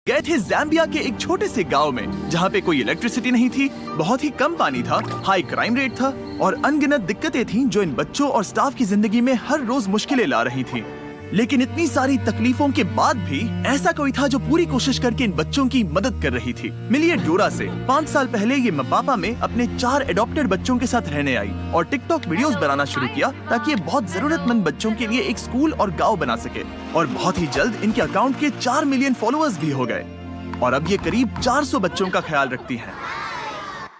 गए थे ज़ाम्बिया के एक छोटे से गांव में, जहां पे कोई इलेक्ट्रिसिटी नहीं थी, बहुत ही कम पानी था, हाई क्राइम रेट था और अनगिनत दिक्कतें थीं जो इन बच्चों और स्टाफ की जिंदगी में हर रोज मुश्किलें ला रही थीं। लेकिन इतनी सारी तकलीफों के बाद भी ऐसा कोई था जो पूरी कोशिश करके इन बच्चों की मदद कर रही थी। मिलिए डोरा से। 5 साल पहले ये मपापा में अपने 4 एडॉप्टेड बच्चों के साथ रहने आई और टिकटॉक वीडियोस बनाना शुरू किया ताकि ये बहुत जरूरतमंद बच्चों के लिए एक स्कूल और गांव बना सके। और बहुत ही जल्द इनके अकाउंट के 4 मिलियन फॉलोअर्स भी हो गए और अब ये करीब 400 बच्चों का ख्याल रखती हैं।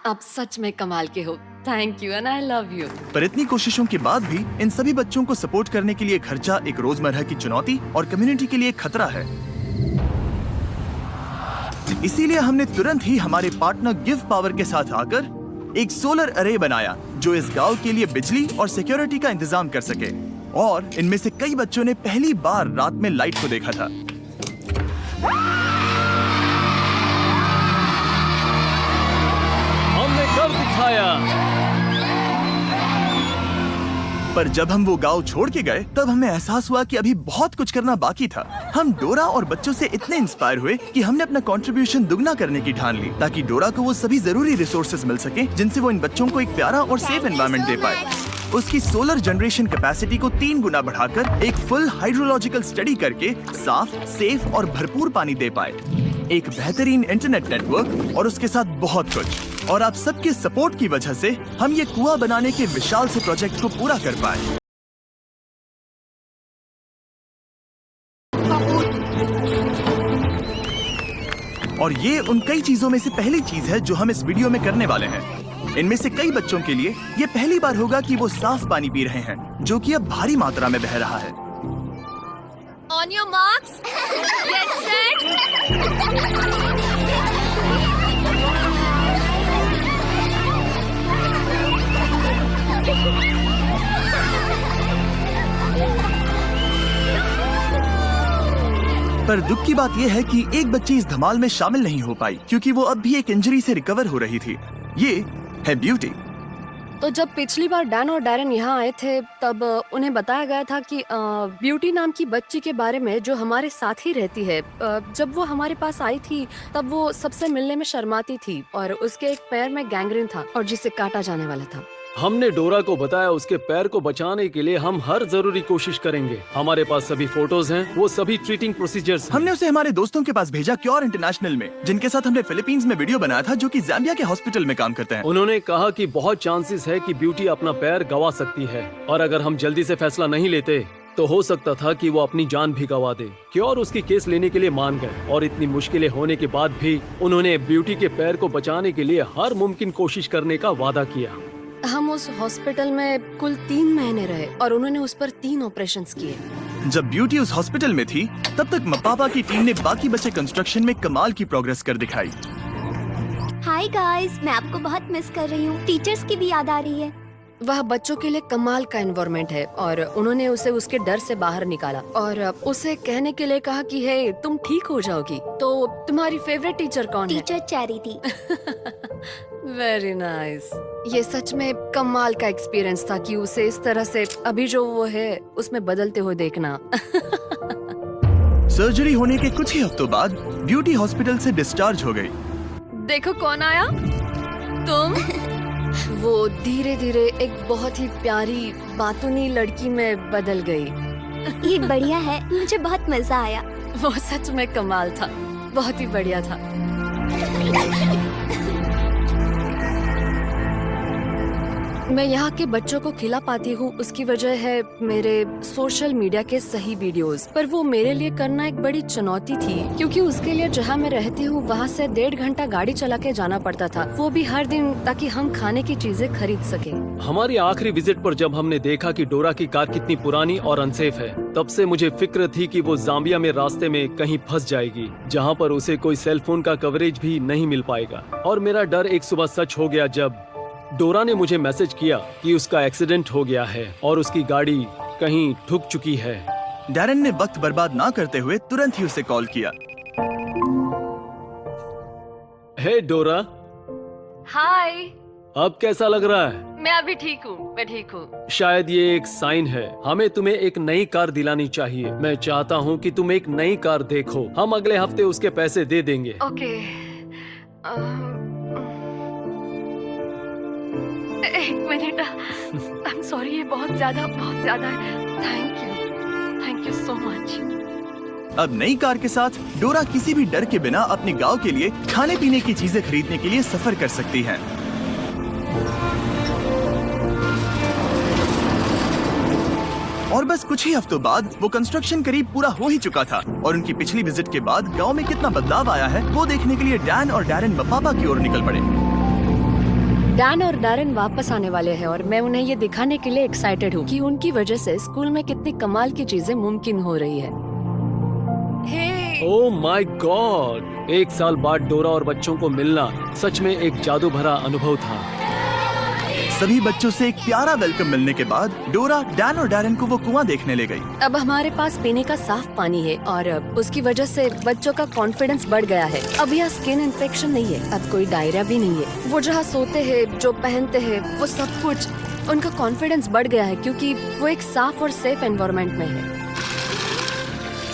आप सच में कमाल के हो। Thank you and I love you. पर इतनी कोशिशों के बाद भी इन सभी बच्चों को सपोर्ट करने के लिए खर्चा एक रोजमर्रा की चुनौती और कम्युनिटी के लिए खतरा है। इसीलिए हमने तुरंत ही हमारे पार्टनर गिव पावर के साथ आकर एक सोलर अरे बनाया जो इस गांव के लिए बिजली और सिक्योरिटी का इंतजाम कर सके। और इनमें से कई बच्चों ने पहली बार रात में लाइट को देखा था। हमने कर दिखाया। पर जब हम वो गांव छोड़ के गए तब हमें एहसास हुआ कि अभी बहुत कुछ करना बाकी था। हम डोरा और बच्चों से इतने इंस्पायर हुए कि हमने अपना कंट्रीब्यूशन दुगना करने की ठान ली ताकि डोरा को वो सभी जरूरी रिसोर्सेज मिल सके जिनसे वो इन बच्चों को एक प्यारा और सेफ एनवायरनमेंट दे पाए। उसकी सोलर जनरेशन कैपेसिटी को 3 गुना बढ़ाकर एक फुल हाइड्रोलॉजिकल स्टडी करके साफ, सेफ और भरपूर पानी दे पाए, एक बेहतरीन इंटरनेट नेटवर्क और उसके साथ बहुत कुछ। और आप सबके सपोर्ट की वजह से हम ये कुआं बनाने के विशाल से प्रोजेक्ट को पूरा कर पाए। और ये उन कई चीजों में से पहली चीज है जो हम इस वीडियो में करने वाले हैं। इनमें से कई बच्चों के लिए ये पहली बार होगा कि वो साफ पानी पी रहे हैं जो कि अब भारी मात्रा में बह रहा है। On your marks, get set. पर दुख की बात यह है कि एक बच्ची इस धमाल में शामिल नहीं हो पाई क्योंकि वो अब भी एक इंजरी से रिकवर हो रही थी। ये है ब्यूटी। तो जब पिछली बार डैन और डैरन यहाँ आए थे तब उन्हें बताया गया था कि ब्यूटी नाम की बच्ची के बारे में जो हमारे साथ ही रहती है। जब वो हमारे पास आई थी तब वो सबसे मिलने में शर्माती थी और उसके एक पैर में गैंग्रीन था और जिसे काटा जाने वाला था। हमने डोरा को बताया उसके पैर को बचाने के लिए हम हर जरूरी कोशिश करेंगे। हमारे पास सभी फोटोज हैं, वो सभी ट्रीटिंग प्रोसीजर्स। हमने उसे हमारे दोस्तों के पास भेजा, क्योर इंटरनेशनल में, जिनके साथ हमने फिलीपींस में वीडियो बनाया था, जो कि ज़ाम्बिया के हॉस्पिटल में काम करते हैं। उन्होंने कहा कि बहुत चांसेस है कि ब्यूटी अपना पैर गंवा सकती है और अगर हम जल्दी से फैसला नहीं लेते तो हो सकता था कि वो अपनी जान भी गंवा दे। क्योर उसकी केस लेने के लिए मान गए और इतनी मुश्किलें होने के बाद भी उन्होंने ब्यूटी के पैर को बचाने के लिए हर मुमकिन कोशिश करने का वादा किया। हम उस हॉस्पिटल में कुल 3 महीने रहे और उन्होंने उस पर 3 ऑपरेशंस किए। जब ब्यूटी उस हॉस्पिटल में थी तब तक मपापा की टीम ने बाकी बचे कंस्ट्रक्शन में कमाल की प्रोग्रेस कर दिखाई। हाय गाइस, मैं आपको बहुत मिस कर रही हूँ। टीचर्स की भी याद आ रही है। वह बच्चों के लिए कमाल का एनवायरनमेंट है और उन्होंने उसे उसके डर से बाहर निकाला और उसे कहने के लिए कहा कि हे तुम ठीक हो जाओगी। तो तुम्हारी फेवरेट टीचर कौन है? टीचर चेरी थी। Very nice. ये सच में कमाल का एक्सपीरियंस था कि उसे इस तरह से अभी जो वो है उसमें बदलते हुए देखना। सर्जरी होने के कुछ ही हफ्तों बाद ब्यूटी हॉस्पिटल से डिस्चार्ज हो गई। देखो कौन आया। तुम। वो धीरे धीरे एक बहुत ही प्यारी बातूनी लड़की में बदल गई। ये बढ़िया है, मुझे बहुत मजा आया। वो सच में कमाल था, बहुत ही बढ़िया था। मैं यहाँ के बच्चों को खिला पाती हूँ उसकी वजह है मेरे सोशल मीडिया के सही वीडियोस। पर वो मेरे लिए करना एक बड़ी चुनौती थी क्योंकि उसके लिए जहाँ मैं रहती हूँ वहाँ से 1.5 घंटा गाड़ी चला के जाना पड़ता था, वो भी हर दिन, ताकि हम खाने की चीजें खरीद सके। हमारी आखिरी विजिट पर जब हमने देखा कि डोरा की कार कितनी पुरानी और अनसेफ है, तब से मुझे फिक्र थी कि वो ज़ाम्बिया में रास्ते में कहीं फंस जाएगी जहाँ पर उसे कोई सेल फोन का कवरेज भी नहीं मिल पाएगा। और मेरा डर एक सुबह सच हो गया जब डोरा ने मुझे मैसेज किया कि उसका एक्सीडेंट हो गया है और उसकी गाड़ी कहीं ठुक चुकी है। डैरन ने वक्त बर्बाद ना करते हुए तुरंत ही उसे कॉल किया। हे डोरा। हाय। अब कैसा लग रहा है? मैं अभी ठीक हूँ, मैं ठीक हूँ। शायद ये एक साइन है। हमें तुम्हें एक नई कार दिलानी चाहिए। मैं चाहता हूँ कि तुम एक नई कार देखो। हम अगले हफ्ते उसके पैसे दे देंगे। ओके। एक मिनट। आई एम सॉरी, ये बहुत ज्यादा है। Thank you so much. अब नई कार के साथ डोरा किसी भी डर के बिना अपने गांव के लिए खाने पीने की चीजें खरीदने के लिए सफर कर सकती है। और बस कुछ ही हफ्तों बाद वो कंस्ट्रक्शन करीब पूरा हो ही चुका था और उनकी पिछली विजिट के बाद गांव में कितना बदलाव आया है वो देखने के लिए डैन और डैरेन पापा की ओर निकल पड़े। डैन और डैरेन वापस आने वाले हैं और मैं उन्हें ये दिखाने के लिए एक्साइटेड हूँ कि उनकी वजह से स्कूल में कितनी कमाल की चीजें मुमकिन हो रही है। Oh my God! एक साल बाद डोरा और बच्चों को मिलना सच में एक जादू भरा अनुभव था। सभी बच्चों से एक प्यारा वेलकम मिलने के बाद डोरा डैन और डैरेन को वो कुआं देखने ले गई। अब हमारे पास पीने का साफ पानी है और उसकी वजह से बच्चों का कॉन्फिडेंस बढ़ गया है। अब यहाँ स्किन इन्फेक्शन नहीं है, अब कोई डायरिया भी नहीं है। वो जहाँ सोते हैं, जो पहनते हैं, वो सब कुछ, उनका कॉन्फिडेंस बढ़ गया है क्योंकि वो एक साफ और सेफ एनवायरनमेंट में है।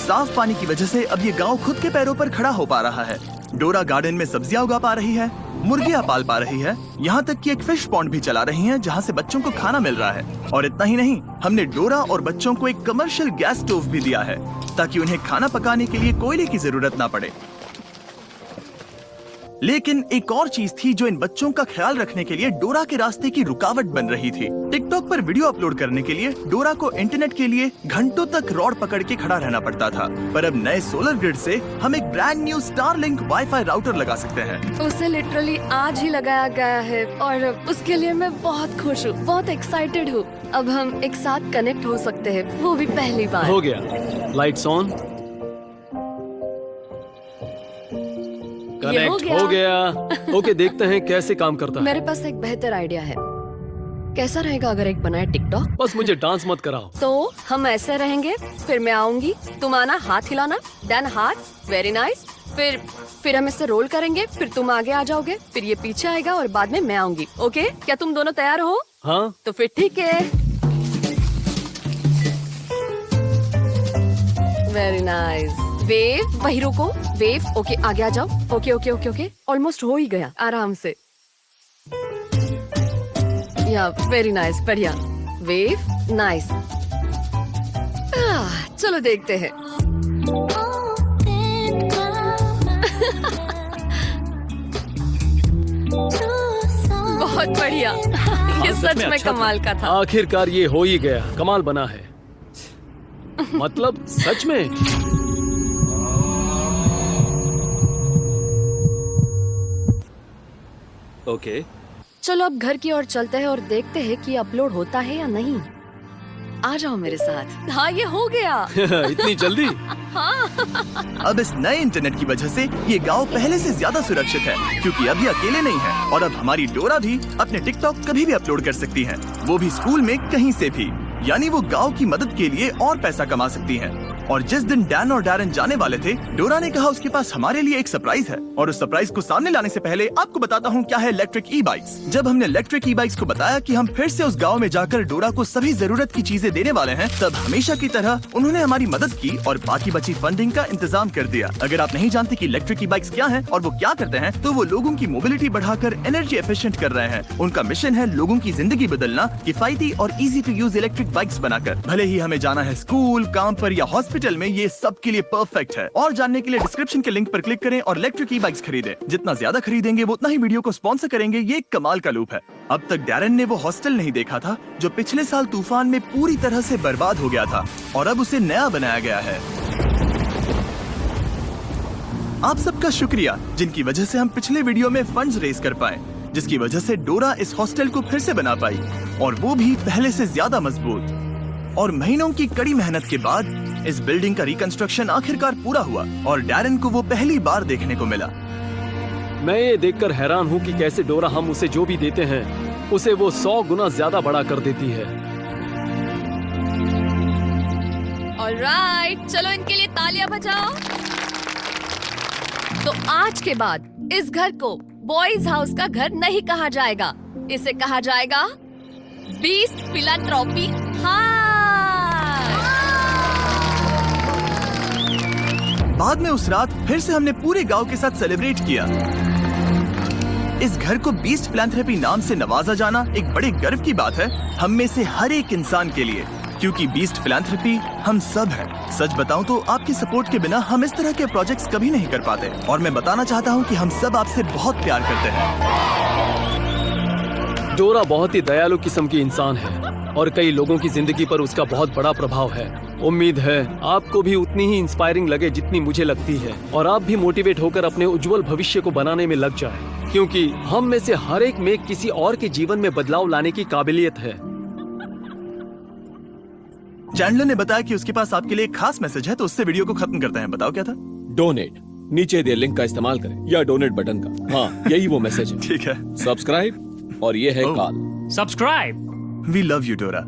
साफ पानी की वजह से अब ये गांव खुद के पैरों पर खड़ा हो पा रहा है। डोरा गार्डन में सब्जियां उगा पा रही है, मुर्गियां पाल पा रही है, यहाँ तक कि एक फिश पॉन्ड भी चला रही है जहाँ से बच्चों को खाना मिल रहा है। और इतना ही नहीं, हमने डोरा और बच्चों को एक कमर्शियल गैस स्टोव भी दिया है ताकि उन्हें खाना पकाने के लिए कोयले की जरूरत ना पड़े। लेकिन एक और चीज थी जो इन बच्चों का ख्याल रखने के लिए डोरा के रास्ते की रुकावट बन रही थी। टिकटॉक पर वीडियो अपलोड करने के लिए डोरा को इंटरनेट के लिए घंटों तक रॉड पकड़ के खड़ा रहना पड़ता था, पर अब नए सोलर ग्रिड से हम एक brand new Starlink wifi router लगा सकते हैं। उसे लिटरली आज ही लगाया गया है और उसके लिए मैं बहुत खुश हूँ, बहुत एक्साइटेड हूँ। अब हम एक साथ कनेक्ट हो सकते हैं, वो भी पहली बार। हो गया। Lights on. कनेक्ट हो गया। ओके, देखते हैं कैसे काम करता है। मेरे पास एक बेहतर आइडिया है। कैसा रहेगा अगर एक बनाए टिकटॉक? बस मुझे डांस मत कराओ। तो हम ऐसे रहेंगे, फिर मैं आऊंगी, तुम आना, हाथ हिलाना, डन हाथ, वेरी नाइस। फिर हम इससे रोल करेंगे, फिर तुम आगे आ जाओगे, फिर ये पीछे आएगा और बाद में मैं आऊंगी। ओके, क्या तुम दोनों तैयार हो? हाँ। तो फिर ठीक है। Very nice. वेव, वही रुको, वेव। ओके, आगे आ जाओ। Okay okay okay okay, almost हो ही गया, आराम से। या वेरी नाइस, बढ़िया। Wave, nice. चलो देखते हैं। बहुत बढ़िया। ये सच में अच्छा कमाल का था। आखिरकार ये हो ही गया। कमाल बना है। मतलब सच में। ओके। चलो अब घर की ओर चलते हैं और देखते हैं कि अपलोड होता है या नहीं। आ जाओ मेरे साथ। हाँ, ये हो गया। इतनी जल्दी? अब इस नए इंटरनेट की वजह से ये गांव पहले से ज्यादा सुरक्षित है क्योंकि अब ये अकेले नहीं है और अब हमारी डोरा भी अपने टिकटॉक कभी भी अपलोड कर सकती है, वो भी स्कूल में कहीं से भी। यानी वो गांव की मदद के लिए और पैसा कमा सकती हैं। और जिस दिन डैन और डैरेन जाने वाले थे, डोरा ने कहा उसके पास हमारे लिए एक सरप्राइज है। और उस सरप्राइज को सामने लाने से पहले आपको बताता हूँ क्या है इलेक्ट्रिक ई बाइक्स। जब हमने इलेक्ट्रिक ई बाइक्स को बताया कि हम फिर से उस गांव में जाकर डोरा को सभी जरूरत की चीजें देने वाले हैं, तब हमेशा की तरह उन्होंने हमारी मदद की और बाकी बची फंडिंग का इंतजाम कर दिया। अगर आप नहीं जानते कि इलेक्ट्रिक ई बाइक्स क्या है और वो क्या करते हैं, तो वो लोगों की मोबिलिटी बढ़ाकर एनर्जी एफिशिएंट कर रहे हैं। उनका मिशन है लोगों की जिंदगी बदलना किफायती और easy to use electric bikes बनाकर। भले ही हमें जाना है स्कूल, काम पर या हॉस्पिटल में, ये सब के लिए परफेक्ट है। और जानने के लिए डिस्क्रिप्शन के लिंक पर क्लिक करें और इलेक्ट्रिक ई बाइक्स खरीदें। जितना ज्यादा खरीदेंगे वो उतना ही वीडियो को स्पॉन्सर करेंगे। ये एक कमाल का लूप है। अब तक डैरेन ने वो हॉस्टल नहीं देखा था जो पिछले साल तूफान में पूरी तरह से बर्बाद हो गया था और अब उसे नया बनाया गया है। आप सबका शुक्रिया जिनकी वजह से हम पिछले वीडियो में फंड्स रेज कर पाए, जिसकी वजह से डोरा इस हॉस्टल को फिर से बना पाई और वो भी पहले से ज्यादा मजबूत। और महीनों की कड़ी मेहनत के बाद इस बिल्डिंग का रिकंस्ट्रक्शन आखिरकार पूरा हुआ और डैरेन को वो पहली बार देखने को मिला। मैं ये देखकर हैरान हूँ कि कैसे डोरा हम उसे जो भी देते हैं उसे वो 100 गुना ज्यादा बड़ा कर देती है। ऑलराइट, चलो इनके लिए तालियां बजाओ। तो आज के बाद इस घर को बॉयज हाउस का घर नहीं कहा जाएगा, इसे कहा जाएगा बीस्ट फिलैंथ्रोपी। हाँ। बाद में उस रात फिर से हमने पूरे गांव के साथ सेलिब्रेट किया। इस घर को बीस्ट फिलैंथ्रोपी नाम से नवाजा जाना एक बड़े गर्व की बात है हम में से हर एक इंसान के लिए, क्योंकि बीस्ट फिलैंथ्रोपी हम सब हैं। सच बताऊं तो आपकी सपोर्ट के बिना हम इस तरह के प्रोजेक्ट्स कभी नहीं कर पाते, और मैं बताना चाहता हूं कि हम सब आपसे बहुत प्यार करते हैं। डोरा बहुत ही दयालु किस्म की इंसान है और कई लोगों की जिंदगी पर उसका बहुत बड़ा प्रभाव है। उम्मीद है आपको भी उतनी ही इंस्पायरिंग लगे जितनी मुझे लगती है, और आप भी मोटिवेट होकर अपने उज्जवल भविष्य को बनाने में लग जाए, क्योंकि हम में से हर एक में किसी और के जीवन में बदलाव लाने की काबिलियत है। चैंडलर ने बताया कि उसके पास आपके लिए एक खास मैसेज है, तो उससे वीडियो को खत्म करते हैं। बताओ क्या था? डोनेट, नीचे दिए लिंक का इस्तेमाल करें या डोनेट बटन का। हाँ, यही वो मैसेज है। ठीक है। सब्सक्राइब, और ये है oh. Call. Subscribe. We love you डोरा।